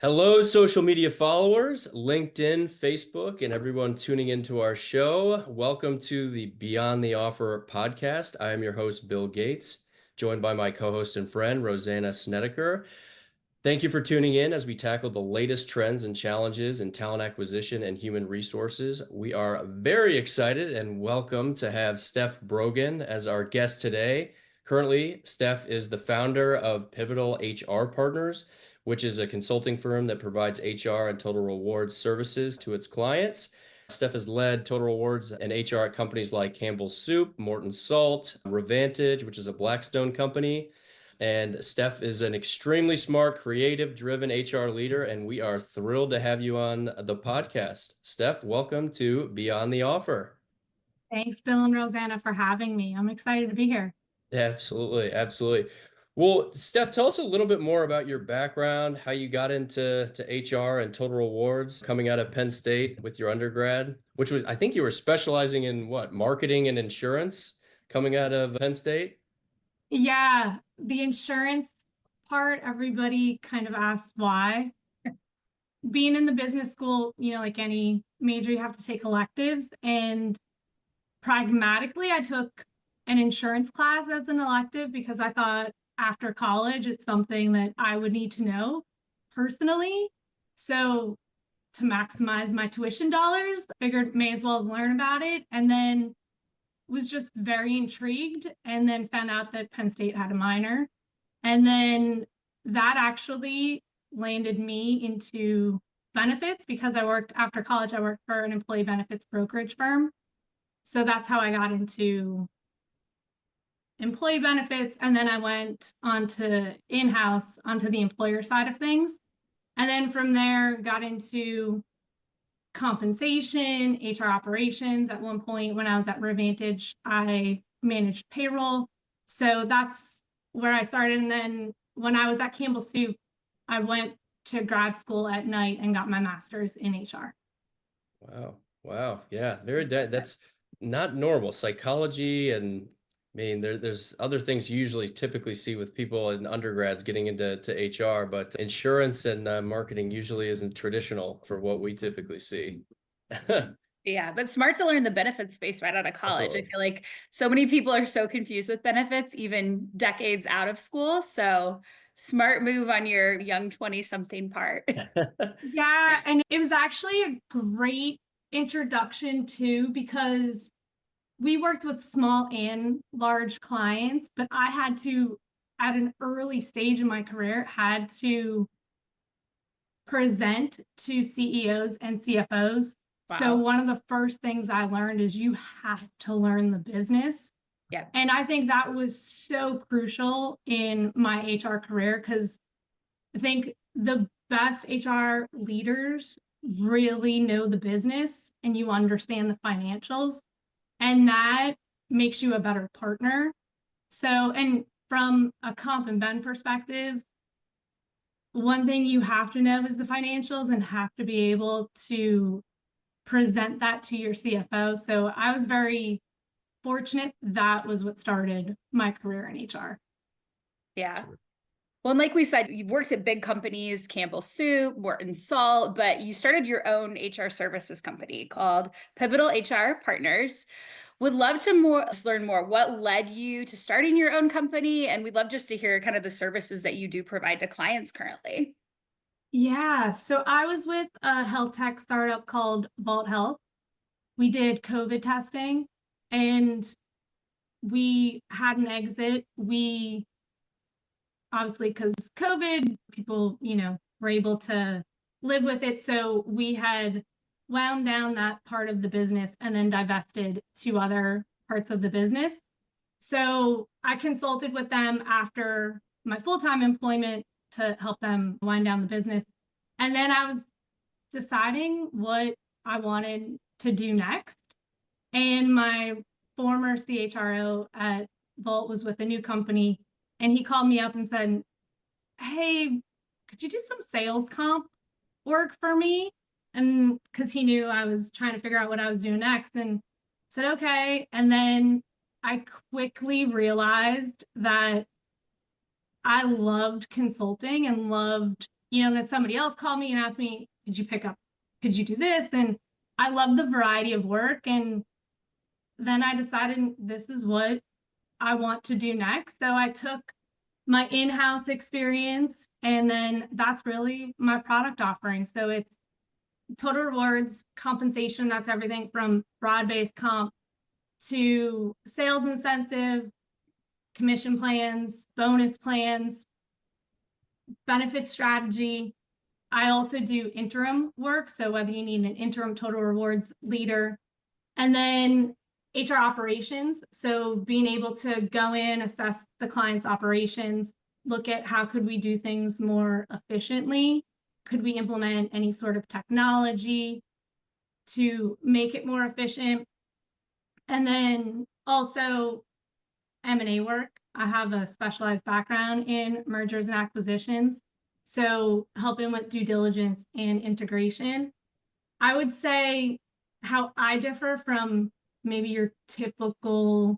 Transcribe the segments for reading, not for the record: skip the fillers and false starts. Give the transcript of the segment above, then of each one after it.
Hello, social media followers, LinkedIn, Facebook, and everyone tuning into our show. Welcome to the Beyond the Offer podcast. I am your host, Bill Gates, joined by my co-host and friend, Rosanna Snediker. Thank you for tuning in as we tackle the latest trends and challenges in talent acquisition and human resources. We are very excited and welcome to have Steph Brogan as our guest today. Currently, Steph is the founder of Pivotal HR Partners, which is a consulting firm that provides HR and total rewards services to its clients. Steph has led total rewards and HR at companies like Campbell Soup, Morton Salt, Revantage, which is a Blackstone company. And Steph is an extremely smart, creative, driven HR leader, and we are thrilled to have you on the podcast. Steph, welcome to Beyond the Offer. Thanks, Bill and Rosanna, for having me. I'm excited to be here. Absolutely, absolutely. Well, Steph, tell us a little bit more about your background, how you got into HR and total rewards coming out of Penn State with your undergrad, which was, I think you were specializing in what, marketing and insurance coming out of Penn State? Yeah, the insurance part, everybody kind of asks why. Being in the business school, like any major, you have to take electives. And pragmatically, I took an insurance class as an elective because I thought after college, it's something that I would need to know personally. So to maximize my tuition dollars, I figured may as well learn about it. And then was just very intrigued and then found out that Penn State had a minor. And then that actually landed me into benefits because after college, I worked for an employee benefits brokerage firm. So that's how I got into employee benefits. And then I went on to in-house onto the employer side of things. And then from there, got into compensation, HR operations. At one point when I was at Revantage, I managed payroll. So that's where I started. And then when I was at Campbell Soup, I went to grad school at night and got my master's in HR. Wow. Wow. Yeah. That's not normal. Psychology and there's other things you usually typically see with people in undergrads getting into HR, but insurance and marketing usually isn't traditional for what we typically see. Yeah, but smart to learn the benefits space right out of college. I Absolutely. feel like so many people are so confused with benefits, even decades out of school. So smart move on your young 20-something part. Yeah, and it was actually a great introduction too, because we worked with small and large clients, but I had to, at an early stage in my career, had to present to CEOs and CFOs. So Wow. one of the first things I learned is you have to learn the business. Yeah. And I think that was so crucial in my HR career because I think the best HR leaders really know the business and you understand the financials, and that makes you a better partner. So, and from a comp and ben perspective, one thing you have to know is the financials and have to be able to present that to your CFO. So I was very fortunate that was what started my career in HR. Yeah. Well, and like we said, you've worked at big companies, Campbell Soup, Morton Salt, but you started your own HR services company called Pivotal HR Partners. Would love to learn more. What led you to starting your own company? And we'd love just to hear kind of the services that you do provide to clients currently. Yeah, so I was with a health tech startup called Vault Health. We did COVID testing and we had an exit. We obviously, because COVID, people, were able to live with it. So we had wound down that part of the business and then divested to other parts of the business. So I consulted with them after my full-time employment to help them wind down the business. And then I was deciding what I wanted to do next. And my former CHRO at Volt was with a new company, and he called me up and said, "Hey, could you do some sales comp work for me?" And because he knew I was trying to figure out what I was doing next, and said, "Okay." And then I quickly realized that I loved consulting and loved then somebody else called me and asked me, could you do this? And I love the variety of work. And then I decided this is what I want to do next. So I took my in-house experience, and then that's really my product offering. So it's total rewards, compensation. That's everything from broad-based comp to sales incentive, commission plans, bonus plans, benefit strategy. I also do interim work. So whether you need an interim total rewards leader, and then HR operations. So being able to go in, assess the client's operations, look at how could we do things more efficiently? Could we implement any sort of technology to make it more efficient? And then also M&A work. I have a specialized background in mergers and acquisitions. So helping with due diligence and integration. I would say how I differ from maybe your typical,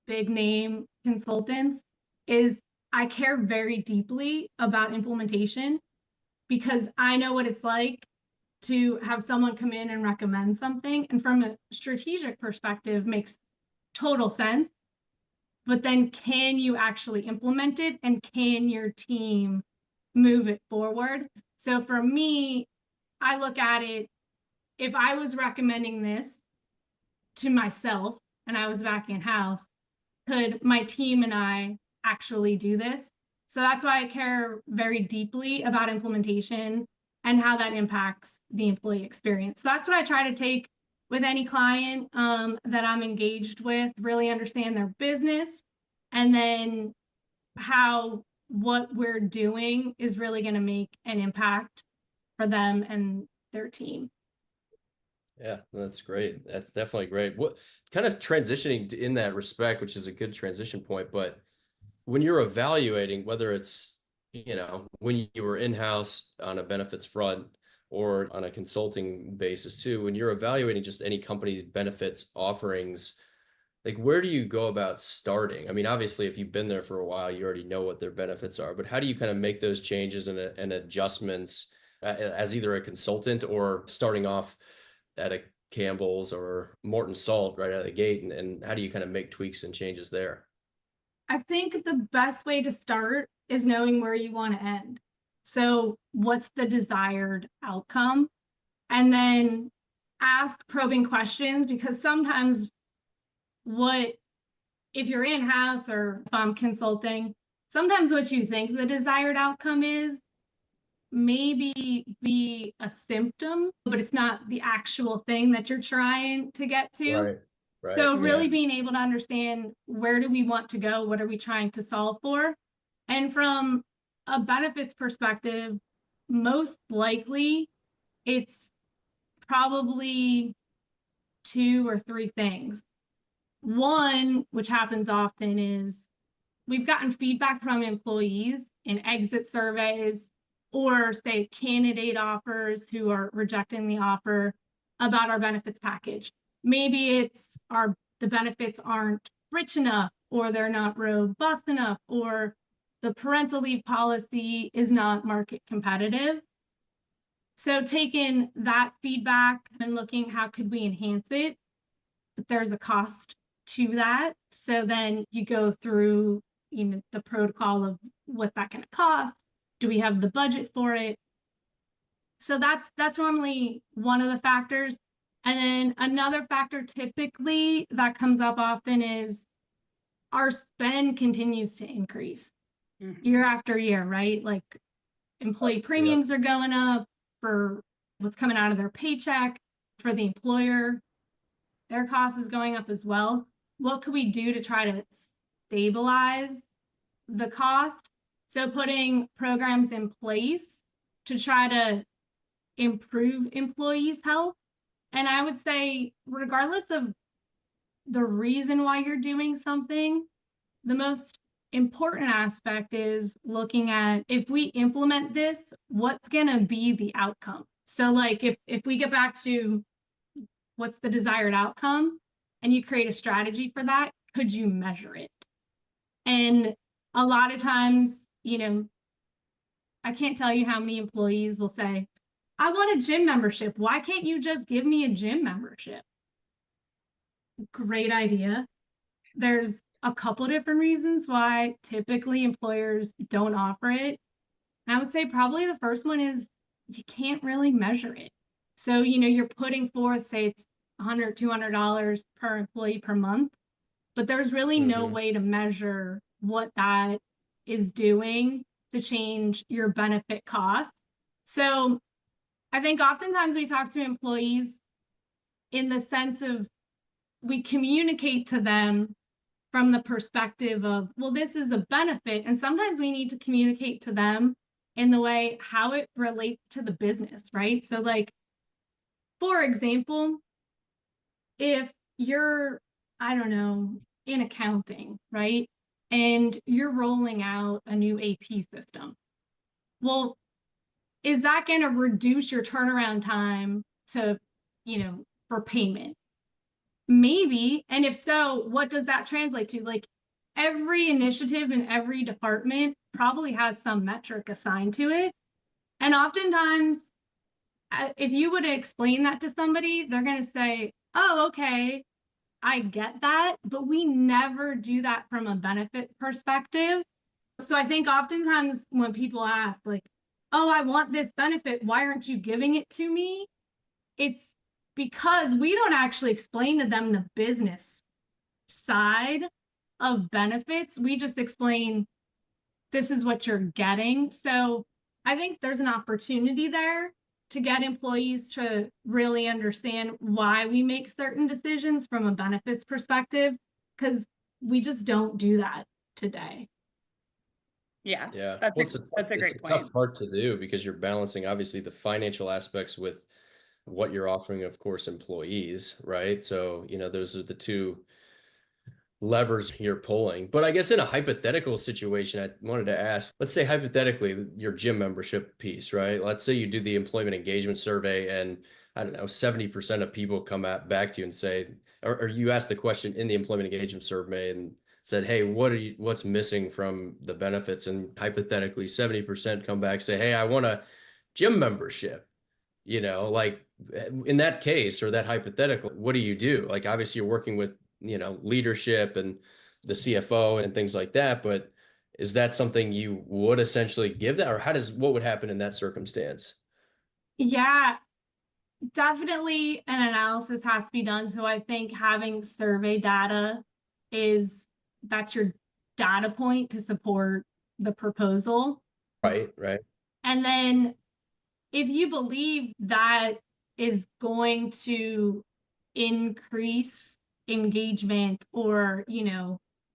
big name consultants is I care very deeply about implementation, because I know what it's like to have someone come in and recommend something. And from a strategic perspective, makes total sense. But then can you actually implement it, and can your team move it forward? So for me, I look at it, if I was recommending this to myself and I was back in house, could my team and I actually do this? So that's why I care very deeply about implementation and how that impacts the employee experience. So that's what I try to take with any client that I'm engaged with, really understand their business, and then how what we're doing is really going to make an impact for them and their team. Yeah, that's great. That's definitely great. What kind of transitioning in that respect, which is a good transition point, but when you're evaluating whether it's, when you were in-house on a benefits front or on a consulting basis too, when you're evaluating just any company's benefits offerings, like where do you go about starting? I mean, obviously, if you've been there for a while, you already know what their benefits are, but how do you kind of make those changes and adjustments as either a consultant or starting off at a Campbell's or Morton Salt right out of the gate, and how do you kind of make tweaks and changes there? I think the best way to start is knowing where you want to end. So what's the desired outcome? And then ask probing questions, because sometimes if you're in-house or if I'm consulting, sometimes what you think the desired outcome is maybe be a symptom, but it's not the actual thing that you're trying to get to. Right. So really being able to understand, where do we want to go? What are we trying to solve for? And from a benefits perspective, most likely it's probably 2 or 3 things. One, which happens often, is we've gotten feedback from employees in exit surveys, or say candidate offers who are rejecting the offer, about our benefits package. Maybe it's the benefits aren't rich enough, or they're not robust enough, or the parental leave policy is not market competitive. So taking that feedback and looking, how could we enhance it? But there's a cost to that. So then you go through, the protocol of what that can cost. Do we have the budget for it? So that's normally one of the factors. And then another factor typically that comes up often is our spend continues to increase year after year, right? Like employee premiums are going up for what's coming out of their paycheck. For the employer, their cost is going up as well. What could we do to try to stabilize the cost? So putting programs in place to try to improve employees' health. And I would say, regardless of the reason why you're doing something, the most important aspect is looking at, if we implement this, what's going to be the outcome? So like if we get back to what's the desired outcome and you create a strategy for that, could you measure it? And a lot of times, I can't tell you how many employees will say, I want a gym membership. Why can't you just give me a gym membership? Great idea. There's a couple different reasons why typically employers don't offer it. And I would say probably the first one is you can't really measure it. So, you're putting forth, say it's $100, $200 per employee per month, but there's really no way to measure what that is doing to change your benefit cost. So I think oftentimes we talk to employees in the sense of we communicate to them from the perspective of, well, this is a benefit. And sometimes we need to communicate to them in the way how it relates to the business, right? So like, for example, if you're, I don't know, in accounting, right? And you're rolling out a new AP system. Well, is that going to reduce your turnaround time to, for payment? Maybe. And if so, what does that translate to? Like every initiative in every department probably has some metric assigned to it. And oftentimes, if you would explain that to somebody, they're going to say, oh, okay, I get that. But we never do that from a benefit perspective. So I think oftentimes when people ask like, oh, I want this benefit, why aren't you giving it to me? It's because we don't actually explain to them the business side of benefits. We just explain this is what you're getting. So I think there's an opportunity there to get employees to really understand why we make certain decisions from a benefits perspective, because we just don't do that today. Yeah. Yeah. That's a great point. Tough part to do because you're balancing obviously the financial aspects with what you're offering, of course, employees, right? So, those are the two levers you're pulling. But I guess in a hypothetical situation, I wanted to ask, let's say hypothetically, your gym membership piece, right? Let's say you do the employment engagement survey and I don't know, 70% of people come back to you and say, or you ask the question in the employment engagement survey and said, hey, what's missing from the benefits? And hypothetically, 70% come back, say, hey, I want a gym membership. Like in that case or that hypothetical, what do you do? Like obviously you're working with leadership and the CFO and things like that. But is that something you would essentially give that, or what would happen in that circumstance? Yeah, definitely an analysis has to be done. So I think having survey data that's your data point to support the proposal. Right. And then if you believe that is going to increase engagement or,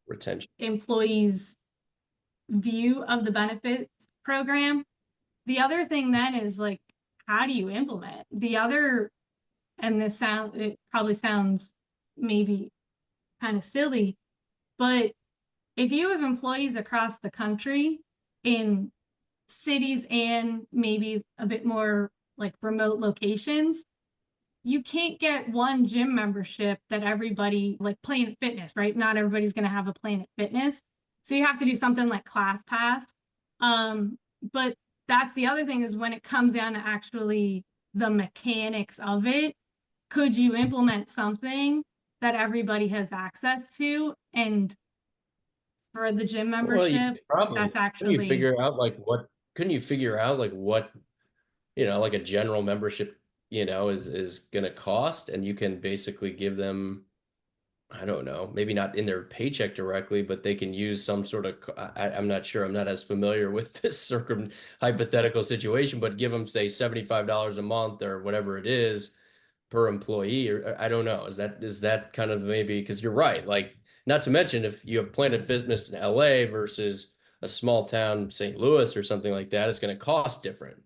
Retention. employees' view of the benefits program, the other thing then is like, how do you implement and it probably sounds maybe kind of silly, but if you have employees across the country in cities and maybe a bit more like remote locations, you can't get one gym membership that everybody, like Planet Fitness, right? Not everybody's going to have a Planet Fitness. So you have to do something like ClassPass. But that's the other thing is when it comes down to actually the mechanics of it, could you implement something that everybody has access to? And for the gym membership, that's actually couldn't you figure out like what like a general membership is going to cost, and you can basically give them, I don't know, maybe not in their paycheck directly, but they can use some sort of, I'm not sure, I'm not as familiar with this hypothetical situation, but give them say $75 a month or whatever it is per employee, or I don't know. Is that kind of maybe, because you're right, like not to mention if you have Planet Fitness in LA versus a small town St. Louis or something like that, it's going to cost different.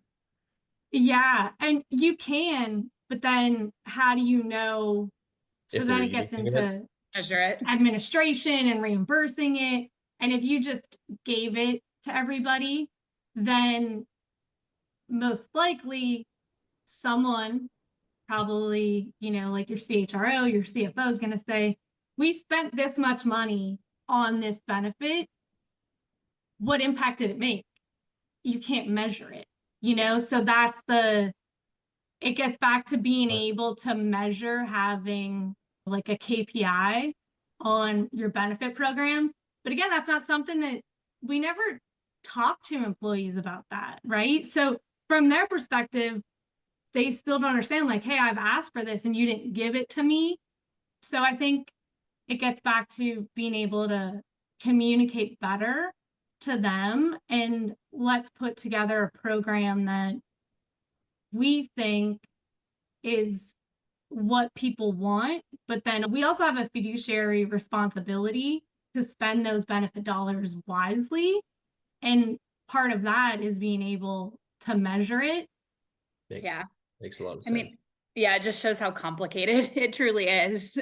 Yeah, and you can, but then how do you know? So then it gets into measure it, administration and reimbursing it. And if you just gave it to everybody, then most likely someone probably, like your CHRO, your CFO is going to say, we spent this much money on this benefit. What impact did it make? you can't measure it, so it gets back to being able to measure, having like a KPI on your benefit programs. But again, that's not something that we never talk to employees about that, right? So from their perspective, they still don't understand, like, hey, I've asked for this and you didn't give it to me. So I think it gets back to being able to communicate better to them, and let's put together a program that we think is what people want. But then we also have a fiduciary responsibility to spend those benefit dollars wisely. And part of that is being able to measure it. Makes a lot of sense. I mean, yeah, it just shows how complicated it truly is.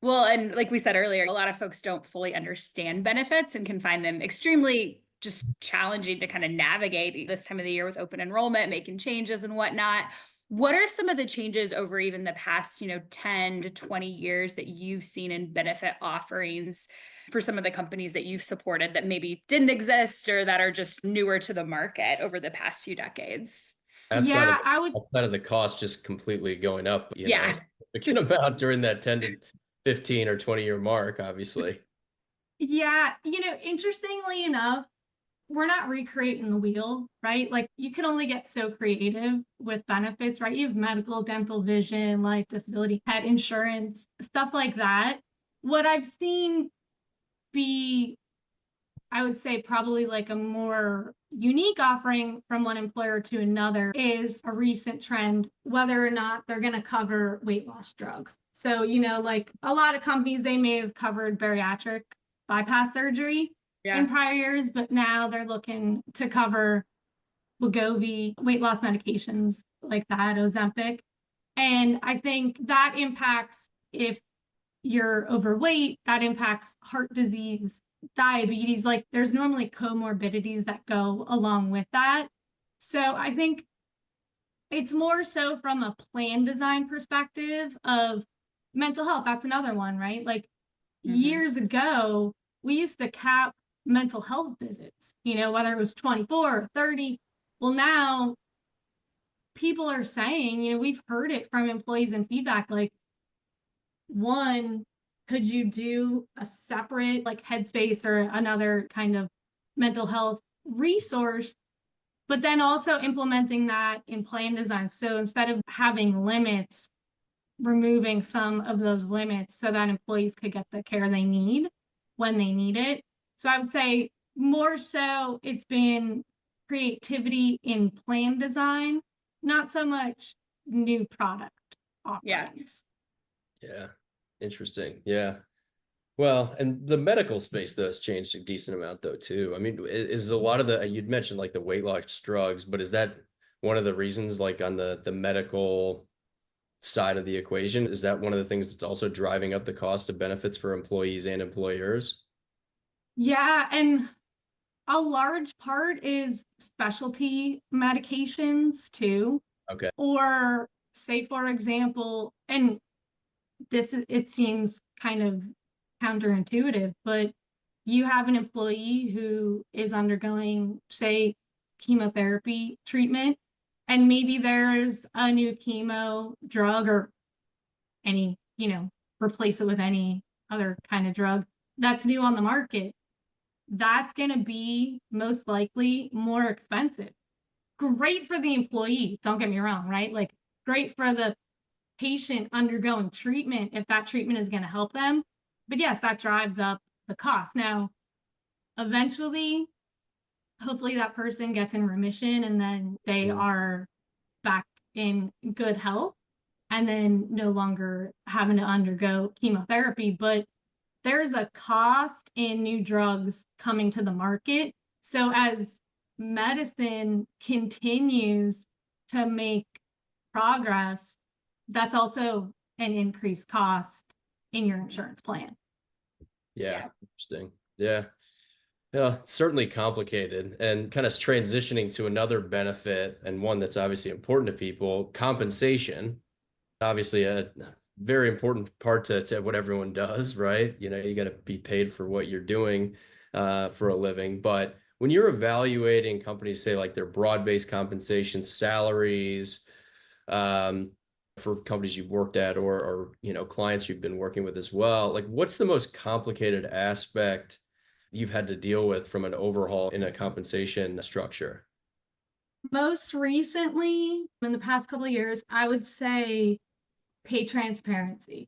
Well, and like we said earlier, a lot of folks don't fully understand benefits and can find them extremely just challenging to kind of navigate this time of the year with open enrollment, making changes and whatnot. What are some of the changes over even the past, 10 to 20 years that you've seen in benefit offerings for some of the companies that you've supported that maybe didn't exist or that are just newer to the market over the past few decades? Outside of the cost just completely going up, Yeah. a significant amount during that 10 to 15 or 20-year mark, obviously. Yeah, interestingly enough, we're not recreating the wheel, right? Like, you can only get so creative with benefits, right? You have medical, dental, vision, life, disability, pet insurance, stuff like that. What I've seen be, I would say, probably like a more unique offering from one employer to another is a recent trend, whether or not they're going to cover weight loss drugs. So, like a lot of companies, they may have covered bariatric bypass surgery in prior years, but now they're looking to cover Wegovy, weight loss medications like that, Ozempic. And I think that impacts, if you're overweight, that impacts heart disease, diabetes. Like, there's normally comorbidities that go along with that. So I think it's more so from a plan design perspective of mental health. That's another one, right? Like, years ago, we used to cap mental health visits, whether it was 24 or 30. Well, now people are saying, we've heard it from employees in feedback, like, one, could you do a separate like Headspace or another kind of mental health resource, but then also implementing that in plan design. So instead of having limits, removing some of those limits so that employees could get the care they need when they need it. So I would say more so it's been creativity in plan design, not so much new product offerings. Yeah. Interesting. Yeah. Well, and the medical space though has changed a decent amount though too. I mean, is a lot of you'd mentioned like the weight loss drugs, but is that one of the reasons, like on the medical side of the equation, is that one of the things that's also driving up the cost of benefits for employees and employers? Yeah, and a large part is specialty medications too. Okay. Or say, for example, and it seems kind of counterintuitive, but you have an employee who is undergoing, say, chemotherapy treatment, and maybe there's a new chemo drug or any, replace it with any other kind of drug that's new on the market. That's going to be most likely more expensive. Great for the employee, don't get me wrong, right? Like, great for the patient undergoing treatment if that treatment is going to help them. But yes, that drives up the cost. Now, eventually, hopefully that person gets in remission and then they are back in good health and then no longer having to undergo chemotherapy. But there's a cost in new drugs coming to the market. So as medicine continues to make progress, that's also an increased cost in your insurance plan. Yeah. Interesting. Yeah. Yeah, it's certainly complicated, and kind of transitioning to another benefit, and one that's obviously important to people, compensation. Obviously a very important part to what everyone does, right? You got to be paid for what you're doing for a living. But when you're evaluating companies, say like their broad-based compensation, salaries, um, for companies you've worked at or clients you've been working with as well, like what's the most complicated aspect you've had to deal with from an overhaul in a compensation structure? Most recently, in the past couple of years, I would say pay transparency.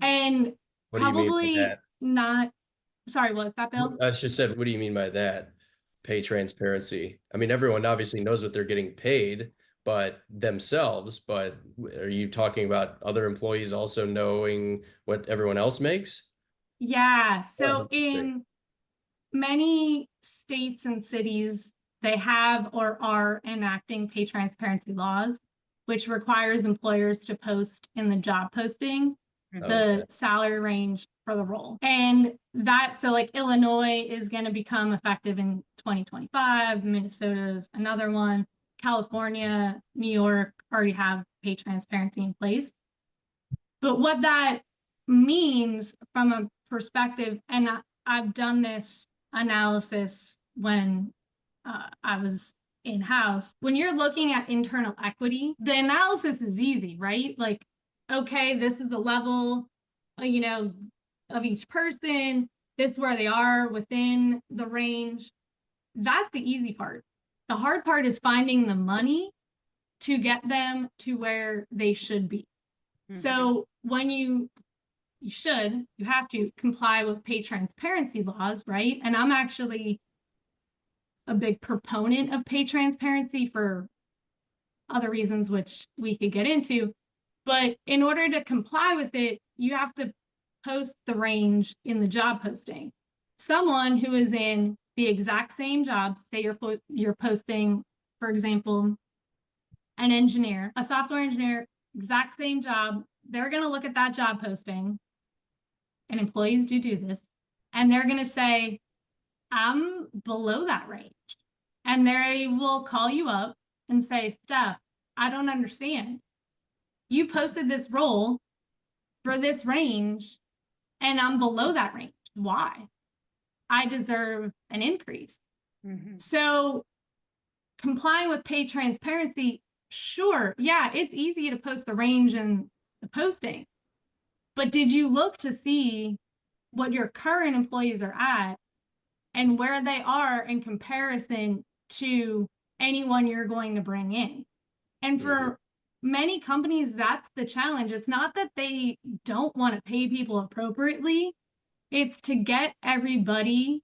And What do you mean by probably that? not, sorry, what's that, Bill? I just said, what do you mean by that? Pay transparency. I mean, everyone obviously knows what they're getting paid, but themselves, but are you talking about other employees also knowing what everyone else makes? Yeah. So Oh, interesting. in many states and cities, they have or are enacting pay transparency laws, which requires employers to post in the job posting Okay. the salary range for the role. And so like Illinois is going to become effective in 2025. Minnesota's another one. California, New York already have pay transparency in place. But what that means from a perspective, and I've done this analysis when I was in-house, when you're looking at internal equity, the analysis is easy, right? Like, okay, this is the level, of each person. This is where they are within the range. That's the easy part. The hard part is finding the money to get them to where they should be. So when you have to comply with pay transparency laws, right? And I'm actually a big proponent of pay transparency for other reasons, which we could get into. But in order to comply with it, you have to post the range in the job posting. Someone who is in the exact same job, say you're posting, for example, an engineer, a software engineer, exact same job, they're going to look at that job posting, and employees do this, and they're going to say, I'm below that range. And they will call you up and say, Steph, I don't understand. You posted this role for this range, and I'm below that range. Why? I deserve an increase. So complying with pay transparency, sure, yeah, it's easy to post the range and the posting. But did you look to see what your current employees are at and where they are in comparison to anyone you're going to bring in? And for many companies, that's the challenge. It's not that they don't want to pay people appropriately. It's to get everybody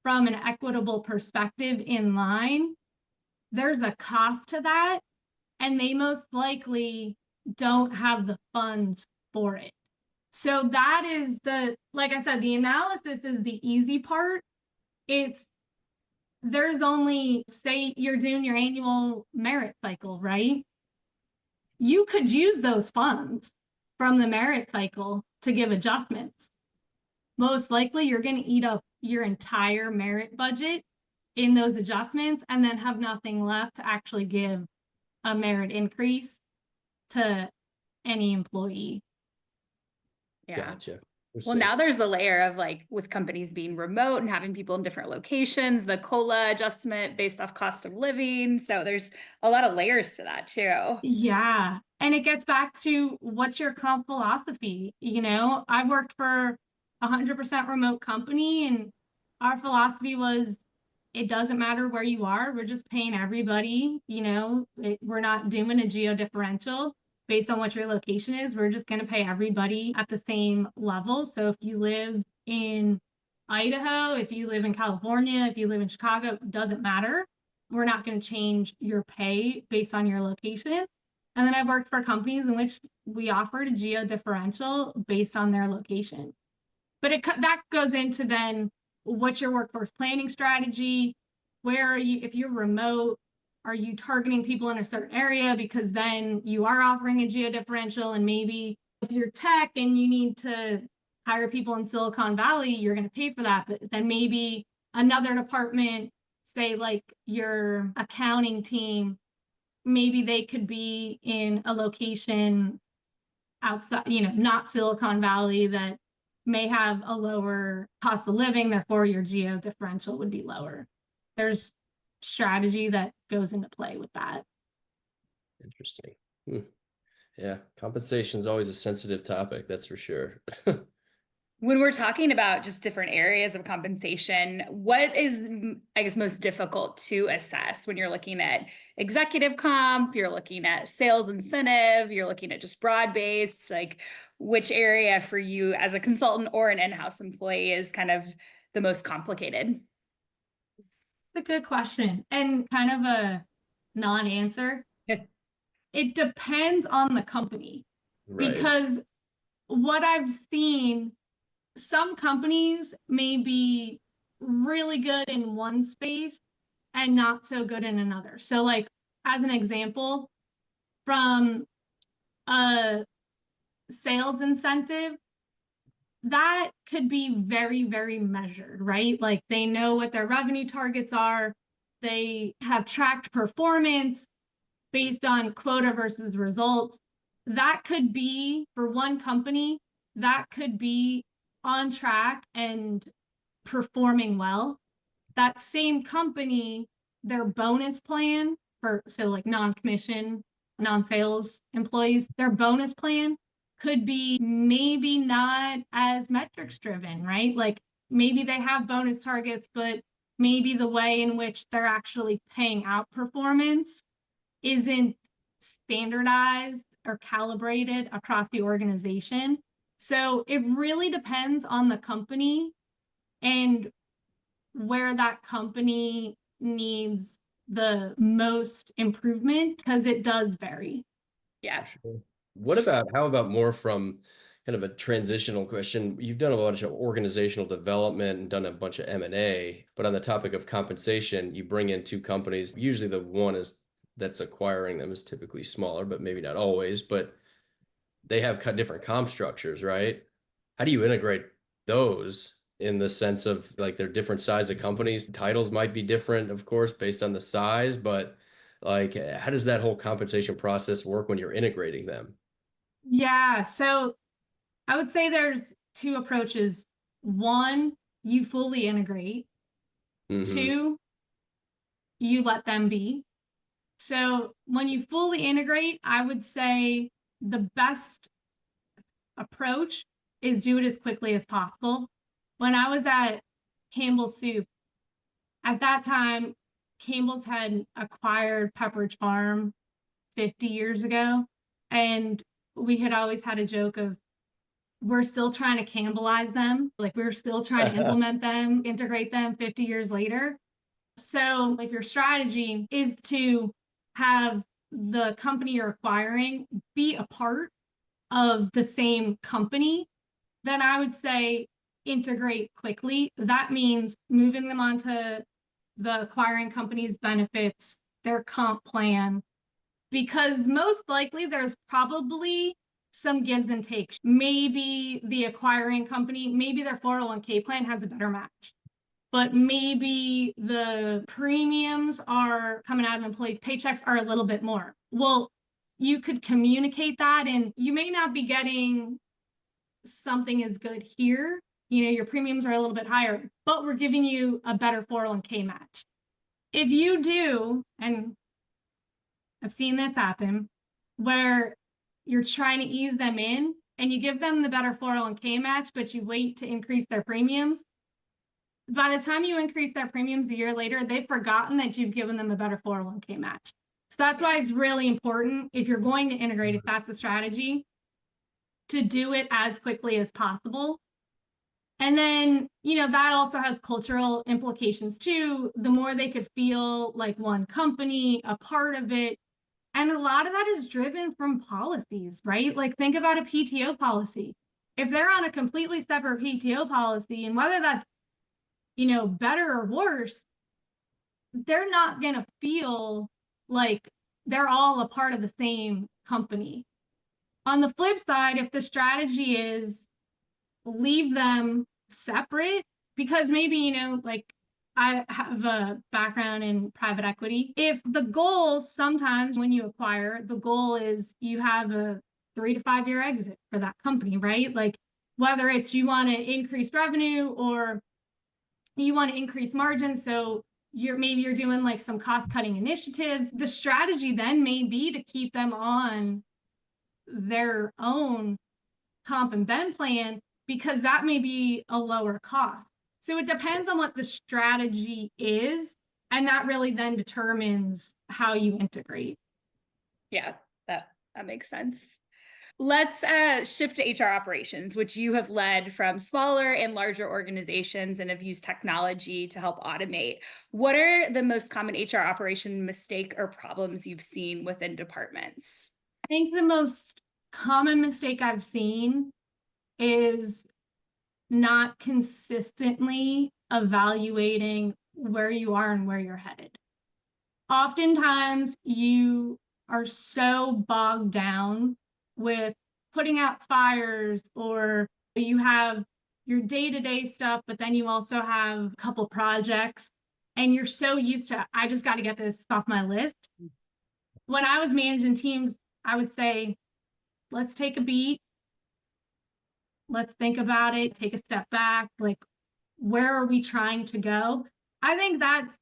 from an equitable perspective in line. There's a cost to that, and they most likely don't have the funds for it. So that is like I said, the analysis is the easy part. There's only, say you're doing your annual merit cycle, right? You could use those funds from the merit cycle to give adjustments. Most likely you're going to eat up your entire merit budget in those adjustments and then have nothing left to actually give a merit increase to any employee. Yeah. Gotcha. Well, now there's the layer of like with companies being remote and having people in different locations, the COLA adjustment based off cost of living. So there's a lot of layers to that too. Yeah. And it gets back to what's your comp philosophy? I've worked for 100% remote company, and our philosophy was it doesn't matter where you are. We're just paying everybody, we're not doing a geo differential based on what your location is. We're just going to pay everybody at the same level. So if you live in Idaho, if you live in California, if you live in Chicago, it doesn't matter. We're not going to change your pay based on your location. And then I've worked for companies in which we offered a geo differential based on their location. But that goes into then what's your workforce planning strategy? Where are you, if you're remote, are you targeting people in a certain area? Because then you are offering a geo differential, and maybe if you're tech and you need to hire people in Silicon Valley, you're going to pay for that. But then maybe another department, say like your accounting team, maybe they could be in a location outside, not Silicon Valley, that may have a lower cost of living, therefore your geo differential would be lower. There's strategy that goes into play with that. Interesting. Yeah, compensation is always a sensitive topic, that's for sure. When we're talking about just different areas of compensation, what is, I guess, most difficult to assess when you're looking at executive comp, you're looking at sales incentive, you're looking at just broad base, like which area for you as a consultant or an in-house employee is kind of the most complicated? It's a good question and kind of a non-answer. It depends on the company. Right. Because what I've seen, some companies may be really good in one space and not so good in another. So like, as an example, from a sales incentive, that could be very, very measured, right? Like they know what their revenue targets are. They have tracked performance based on quota versus results. That could be, for one company, that could be on track and performing well. That same company, their bonus plan for, so like non-commission, non-sales employees, their bonus plan could be maybe not as metrics driven, right? Like maybe they have bonus targets, but maybe the way in which they're actually paying out performance isn't standardized or calibrated across the organization. So it really depends on the company and where that company needs the most improvement, because it does vary. Yeah. Sure. How about more from kind of a transitional question? You've done a bunch of organizational development and done a bunch of M&A, but on the topic of compensation, you bring in two companies. Usually the one that's acquiring them is typically smaller, but maybe not always, but they have different comp structures, right? How do you integrate those in the sense of like they're different size of companies? Titles might be different, of course, based on the size, but like how does that whole compensation process work when you're integrating them? Yeah, so I would say there's two approaches. One, you fully integrate. Two, you let them be. So when you fully integrate, I would say the best approach is do it as quickly as possible. When I was at Campbell Soup, at that time, Campbell's had acquired Pepperidge Farm 50 years ago. And we had always had a joke of, we're still trying to Campbellize them. Like we're still trying to implement them, integrate them 50 years later. So if your strategy is to have the company you're acquiring be a part of the same company, then I would say integrate quickly. That means moving them onto the acquiring company's benefits, their comp plan, because most likely there's probably some gives and takes. Maybe the acquiring company, maybe their 401k plan has a better match, but maybe the premiums are coming out of employees' paychecks are a little bit more. Well, you could communicate that, and you may not be getting something as good here. You know, your premiums are a little bit higher, but we're giving you a better 401k match. If you do, and I've seen this happen, where you're trying to ease them in and you give them the better 401k match, but you wait to increase their premiums. By the time you increase their premiums a year later, they've forgotten that you've given them a better 401k match. So that's why it's really important, if you're going to integrate, if that's the strategy, to do it as quickly as possible. And then, you know, that also has cultural implications too. The more they could feel like one company, a part of it. And a lot of that is driven from policies, right? Like think about a PTO policy. If they're on a completely separate PTO policy, and whether that's, you know, better or worse, they're not going to feel like they're all a part of the same company. On the flip side, if the strategy is leave them separate, because maybe, you know, like I have a background in private equity. If the goal, sometimes when you acquire, the goal is you have a 3 to 5 year exit for that company, right? Like whether it's you want to increase revenue or you want to increase margins. So maybe you're doing like some cost cutting initiatives. The strategy then may be to keep them on their own comp and ben plan, because that may be a lower cost. So it depends on what the strategy is, and that really then determines how you integrate. Yeah, that makes sense. Let's shift to HR operations, which you have led from smaller and larger organizations and have used technology to help automate. What are the most common HR operation mistake or problems you've seen within departments? I think the most common mistake I've seen is not consistently evaluating where you are and where you're headed. Oftentimes you are so bogged down with putting out fires, or you have your day-to-day stuff, but then you also have a couple projects and you're so used to, I just got to get this off my list. When I was managing teams, I would say, let's take a beat. Let's think about it, take a step back. Like, where are we trying to go? I think that's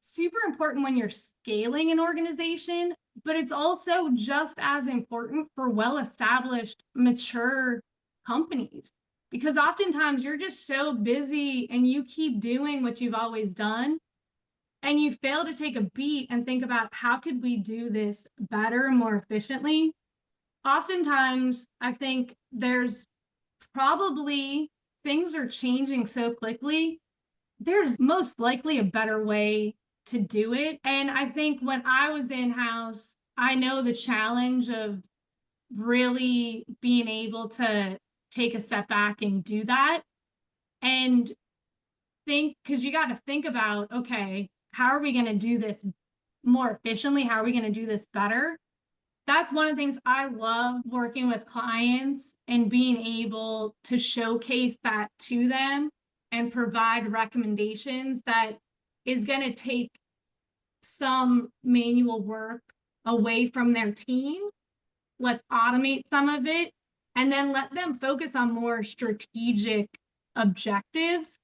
super important when you're scaling an organization, but it's also just as important for well-established, mature companies, because oftentimes you're just so busy and you keep doing what you've always done and you fail to take a beat and think about, how could we do this better, more efficiently? Oftentimes, I think there's probably, things are changing so quickly, there's most likely a better way to do it. And I think when I was in-house, I know the challenge of really being able to take a step back and do that and think, because you got to think about, okay, how are we going to do this more efficiently? How are we going to do this better? That's one of the things I love working with clients and being able to showcase that to them and provide recommendations that is going to take some manual work away from their team. Let's automate some of it and then let them focus on more strategic objectives.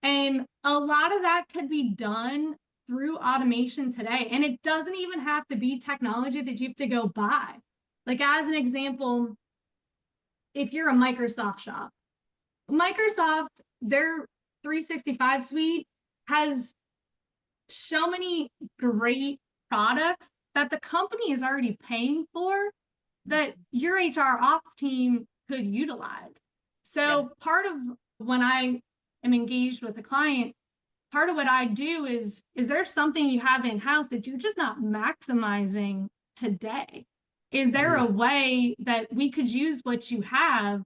And a lot of that could be done through automation today. And it doesn't even have to be technology that you have to go buy. Like, as an example, if you're a Microsoft shop, Microsoft, their 365 suite has so many great products that the company is already paying for that your HR ops team could utilize. So part of when I am engaged with a client, part of what I do is there something you have in-house that you're just not maximizing today? Is there a way that we could use what you have,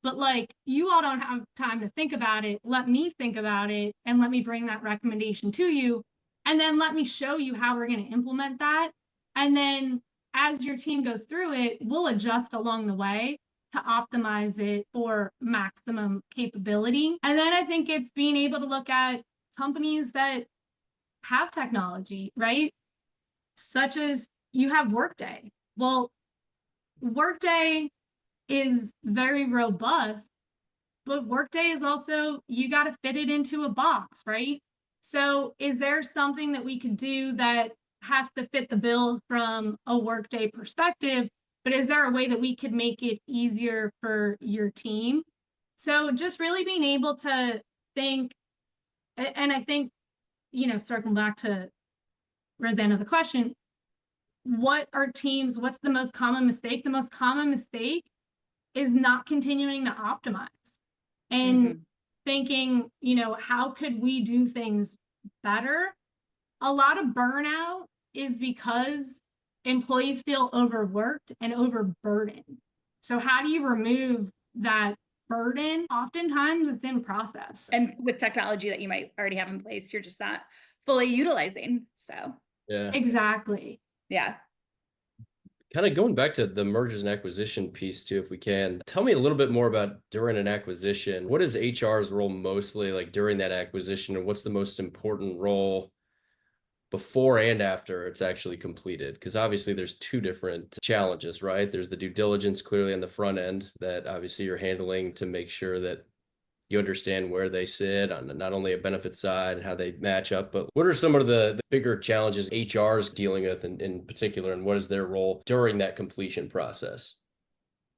but like, you all don't have time to think about it? Let me think about it and let me bring that recommendation to you. And then let me show you how we're going to implement that. And then as your team goes through it, we'll adjust along the way to optimize it for maximum capability. And then I think it's being able to look at companies that have technology, right? Such as you have Workday. Well, Workday is very robust, but Workday is also, you got to fit it into a box, right? So is there something that we could do that has to fit the bill from a Workday perspective, but is there a way that we could make it easier for your team? So just really being able to think, and I think, circling back to Rosanna, the question, what's the most common mistake? The most common mistake is not continuing to optimize and thinking, how could we do things better? A lot of burnout is because employees feel overworked and overburdened. So how do you remove that burden? Oftentimes it's in process. And with technology that you might already have in place, you're just not fully utilizing. So yeah, exactly. Yeah. Kind of going back to the mergers and acquisition piece too, if we can, tell me a little bit more about during an acquisition. What is HR's role mostly like during that acquisition, and what's the most important role before and after it's actually completed? Because obviously there's two different challenges, right? There's the due diligence clearly on the front end that obviously you're handling to make sure that you understand where they sit on not only a benefit side, how they match up, but what are some of the bigger challenges HR is dealing with in particular, and what is their role during that completion process?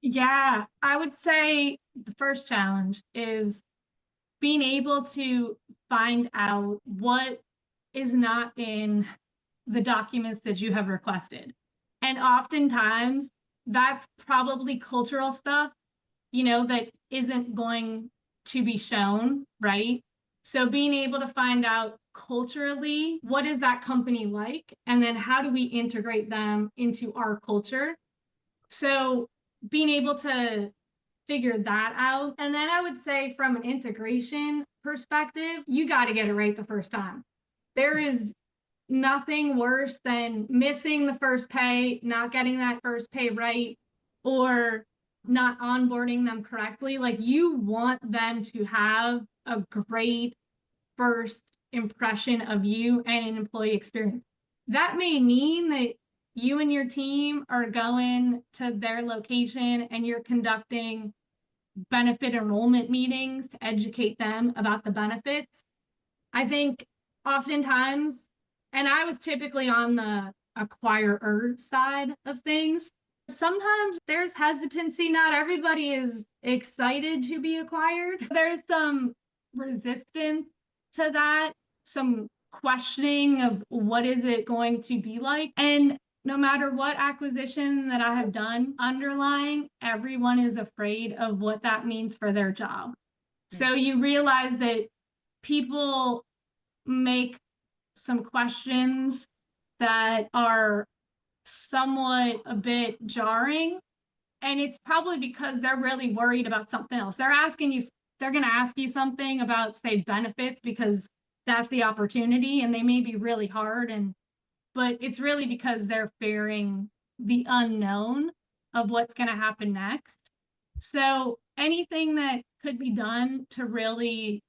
Yeah, I would say the first challenge is being able to find out what is not in the documents that you have requested. And oftentimes that's probably cultural stuff, that isn't going to be shown, right? So being able to find out culturally, what is that company like? And then how do we integrate them into our culture? So being able to figure that out. And then I would say from an integration perspective, you got to get it right the first time. There is nothing worse than missing the first pay, not getting that first pay right, or not onboarding them correctly. Like, you want them to have a great first impression of you and an employee experience. That may mean that you and your team are going to their location and you're conducting benefit enrollment meetings to educate them about the benefits. I think oftentimes, and I was typically on the acquirer side of things, sometimes there's hesitancy. Not everybody is excited to be acquired. There's some resistance to that, some questioning of what is it going to be like. And no matter what acquisition that I have done, underlying, everyone is afraid of what that means for their job. So you realize that people make some questions that are somewhat a bit jarring. And it's probably because they're really worried about something else. They're going to ask you something about, say, benefits, because that's the opportunity, and they may be really hard. But it's really because they're fearing the unknown of what's going to happen next. So anything that could be done to really,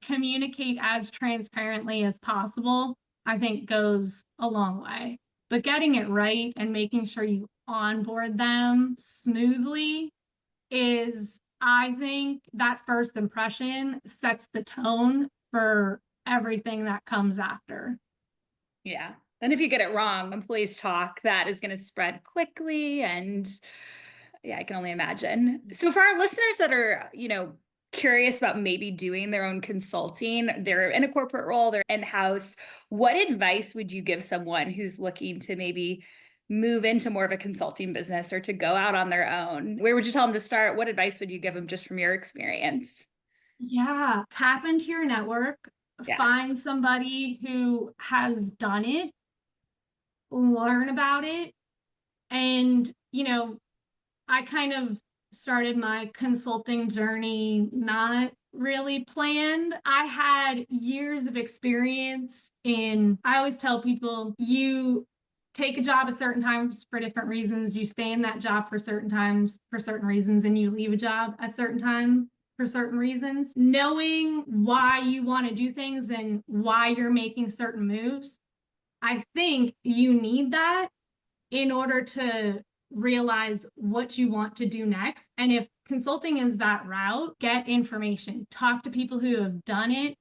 communicate as transparently as possible, I think goes a long way. But getting it right and making sure you onboard them smoothly is, I think, that first impression sets the tone for everything that comes after. Yeah. And if you get it wrong, employees talk, that is going to spread quickly. And yeah, I can only imagine. So for our listeners that are, curious about maybe doing their own consulting, they're in a corporate role, they're in-house, what advice would you give someone who's looking to maybe move into more of a consulting business or to go out on their own? Where would you tell them to start? What advice would you give them just from your experience? Yeah, tap into your network, find somebody who has done it, learn about it. And, I kind of started my consulting journey not really planned. I had years of experience I always tell people, you take a job at certain times for different reasons, you stay in that job for certain times for certain reasons, and you leave a job at certain time for certain reasons. Knowing why you want to do things and why you're making certain moves, I think you need that in order to realize what you want to do next. And if consulting is that route, get information, talk to people who have done it,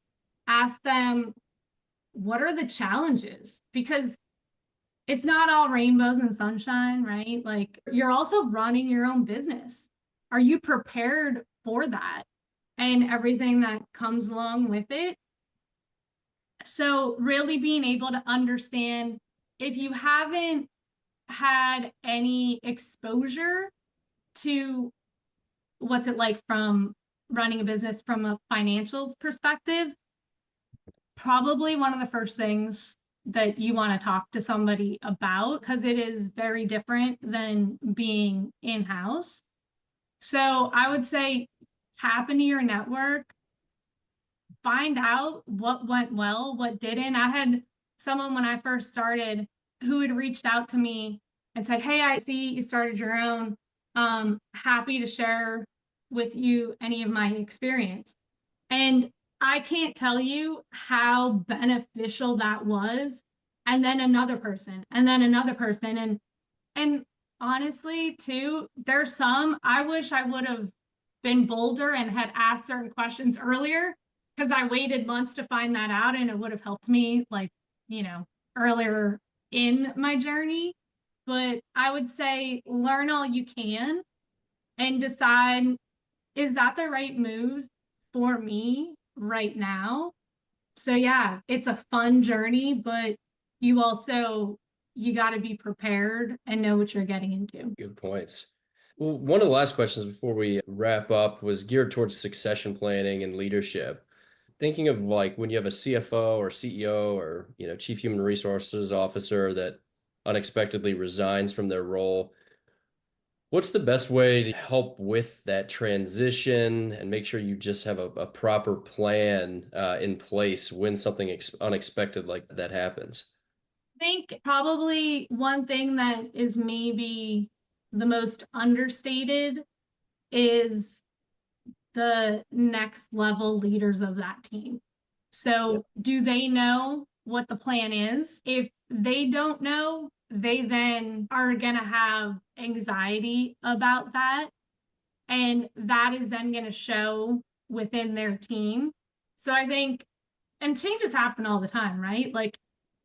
ask them, what are the challenges? Because it's not all rainbows and sunshine, right? Like, you're also running your own business. Are you prepared for that and everything that comes along with it? So really being able to understand, if you haven't had any exposure to what's it like from running a business from a financials perspective, probably one of the first things that you want to talk to somebody about, because it is very different than being in-house. So I would say tap into your network, find out what went well, what didn't. I had someone when I first started who had reached out to me and said, hey, I see you started your own. Happy to share with you any of my experience. And I can't tell you how beneficial that was and then another person, and then another person. And honestly, too, there's some I wish I would have been bolder and had asked certain questions earlier, because I waited months to find that out, and it would have helped me, like, earlier in my journey. But I would say learn all you can and decide, is that the right move for me right now? So yeah, it's a fun journey, but you got to be prepared and know what you're getting into. Good points. Well, one of the last questions before we wrap up was geared towards succession planning and leadership. Thinking of like when you have a CFO or CEO or, chief human resources officer that unexpectedly resigns from their role, what's the best way to help with that transition and make sure you just have a proper plan in place when something unexpected like that happens? I think probably one thing that is maybe the most understated is the next level leaders of that team. So do they know what the plan is? If they don't know, they then are going to have anxiety about that. And that is then going to show within their team. So I think, and changes happen all the time, right? Like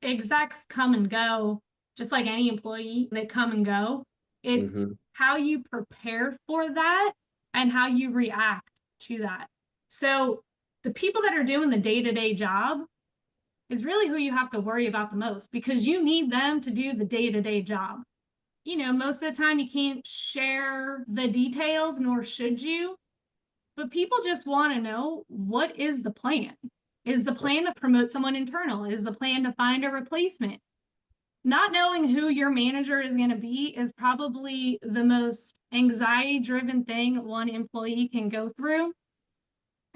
execs come and go, just like any employee, they come and go. It's how you prepare for that and how you react to that. So the people that are doing the day-to-day job is really who you have to worry about the most, because you need them to do the day-to-day job. Most of the time you can't share the details, nor should you, but people just want to know, what is the plan? Is the plan to promote someone internal? Is the plan to find a replacement? Not knowing who your manager is going to be is probably the most anxiety-driven thing one employee can go through.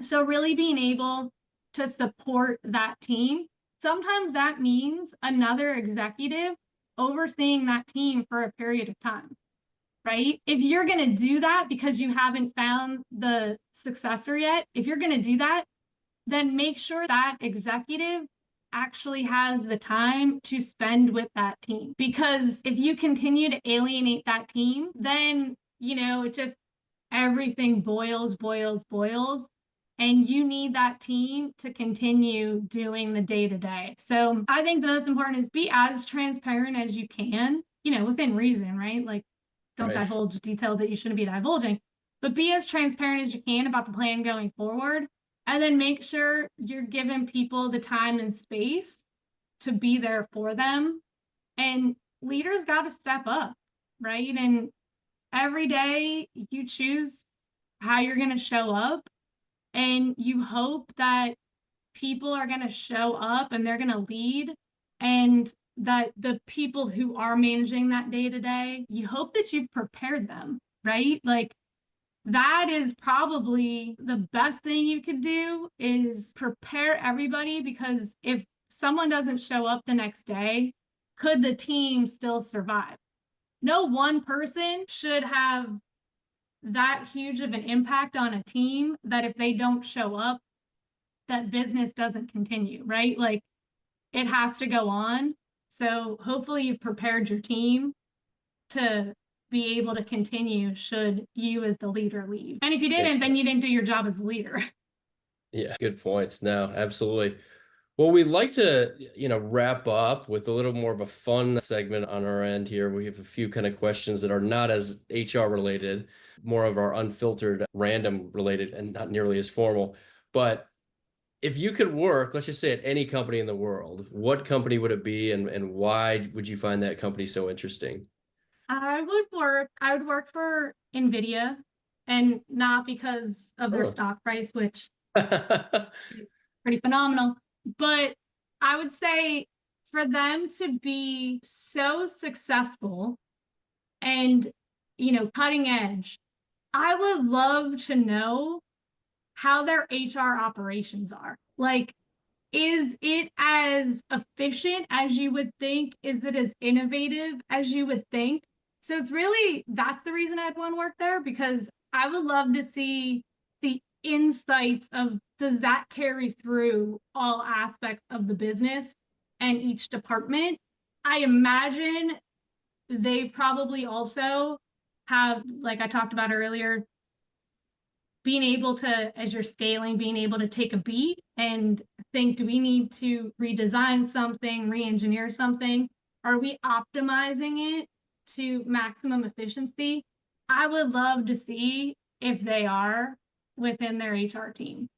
So really being able to support that team, sometimes that means another executive overseeing that team for a period of time, right? If you're going to do that because you haven't found the successor yet, if you're going to do that, then make sure that executive actually has the time to spend with that team. Because if you continue to alienate that team, then, it just, everything boils. And you need that team to continue doing the day-to-day. So I think the most important is be as transparent as you can, within reason, right? Like, don't divulge details that you shouldn't be divulging, but be as transparent as you can about the plan going forward. And then make sure you're giving people the time and space to be there for them. And leaders got to step up, right? And every day you choose how you're going to show up, and you hope that people are going to show up and they're going to lead, and that the people who are managing that day to day, you hope that you've prepared them, right? Like, that is probably the best thing you could do, is prepare everybody, because if someone doesn't show up the next day, could the team still survive? No one person should have that huge of an impact on a team that if they don't show up, that business doesn't continue, right? Like, it has to go on. So hopefully you've prepared your team to be able to continue should you as the leader leave. And if you didn't, then you didn't do your job as a leader. Yeah, good points. No, absolutely. Well, we'd like to, wrap up with a little more of a fun segment on our end here. We have a few kind of questions that are not as HR related, more of our unfiltered, random related, and not nearly as formal. But if you could work, let's just say at any company in the world, what company would it be, and why would you find that company so interesting? I would work for NVIDIA, and not because of their stock price, which is pretty phenomenal, but I would say for them to be so successful and, cutting edge, I would love to know how their HR operations are. Like, is it as efficient as you would think? Is it as innovative as you would think? So that's the reason I'd want to work there, because I would love to see the insights of, does that carry through all aspects of the business? and each department. I imagine they probably also have, like I talked about earlier, being able to, as you're scaling, being able to take a beat and think, do we need to redesign something, re-engineer something? Are we optimizing it to maximum efficiency? I would love to see if they are within their HR team.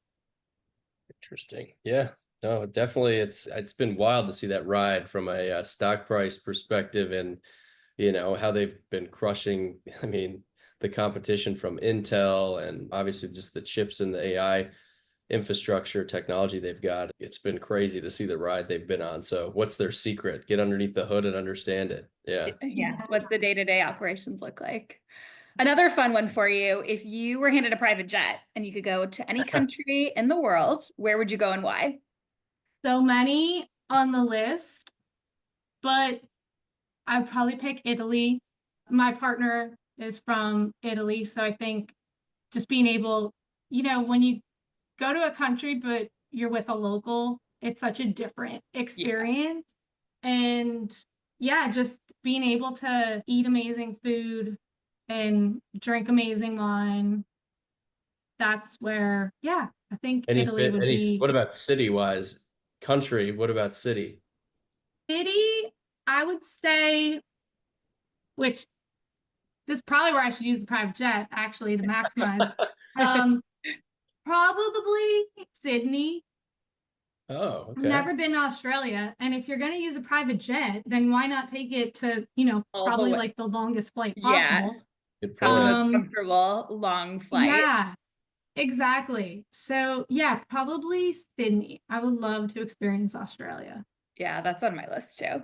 Interesting. Yeah. No, definitely. It's been wild to see that ride from a stock price perspective, and how they've been crushing. I mean, the competition from Intel, and obviously just the chips and the AI infrastructure technology they've got. It's been crazy to see the ride they've been on. So what's their secret? Get underneath the hood and understand it. Yeah. Yeah. What the day-to-day operations look like. Another fun one for you. If you were handed a private jet and you could go to any country in the world, where would you go and why? So many on the list, but I'd probably pick Italy. My partner is from Italy, so I think just being able, when you go to a country, but you're with a local, it's such a different experience. Yeah. And yeah, just being able to eat amazing food and drink amazing wine. That's where, yeah, I think Italy would be. What about city wise? Country, what about city? City, I would say, which this is probably where I should use the private jet actually to maximize. Probably Sydney. Oh, I've okay. never been to Australia. And if you're going to use a private jet, then why not take it to, All probably the way. like the longest flight Yeah. possible? Good point. Comfortable long flight. Yeah, exactly. So yeah, probably Sydney. I would love to experience Australia. Yeah, that's on my list too.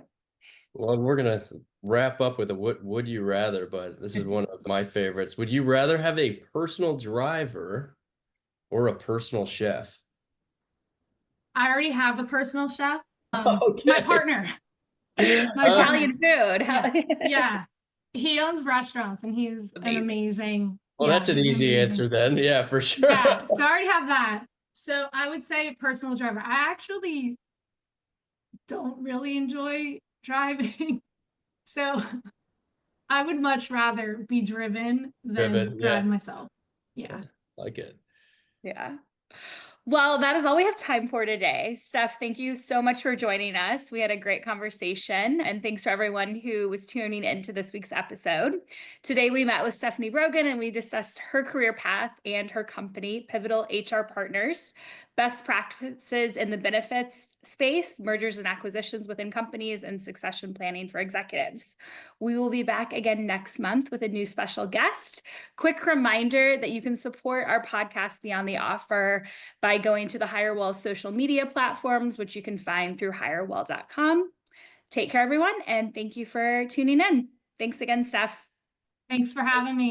Well, we're gonna wrap up with a would you rather, but this is one of my favorites. Would you rather have a personal driver or a personal chef? I already have a personal chef. Okay. My partner. My Italian food. Yeah. He owns restaurants and he's an amazing. Well, that's an easy answer then. Yeah, for sure. Yeah, so I already have that. So I would say personal driver. I actually don't really enjoy driving. So I would much rather be driven than drive myself. Yeah. Like it. Yeah. Well, that is all we have time for today. Steph, thank you so much for joining us. We had a great conversation, and thanks to everyone who was tuning into this week's episode. Today, we met with Stephanie Brogan, and we discussed her career path and her company, Pivotal HR Partners, best practices in the benefits space, mergers and acquisitions within companies, and succession planning for executives. We will be back again next month with a new special guest. Quick reminder that you can support our podcast Beyond the Offer by going to the HireWell social media platforms, which you can find through hirewell.com. Take care, everyone, and thank you for tuning in. Thanks again, Steph. Thanks for having me.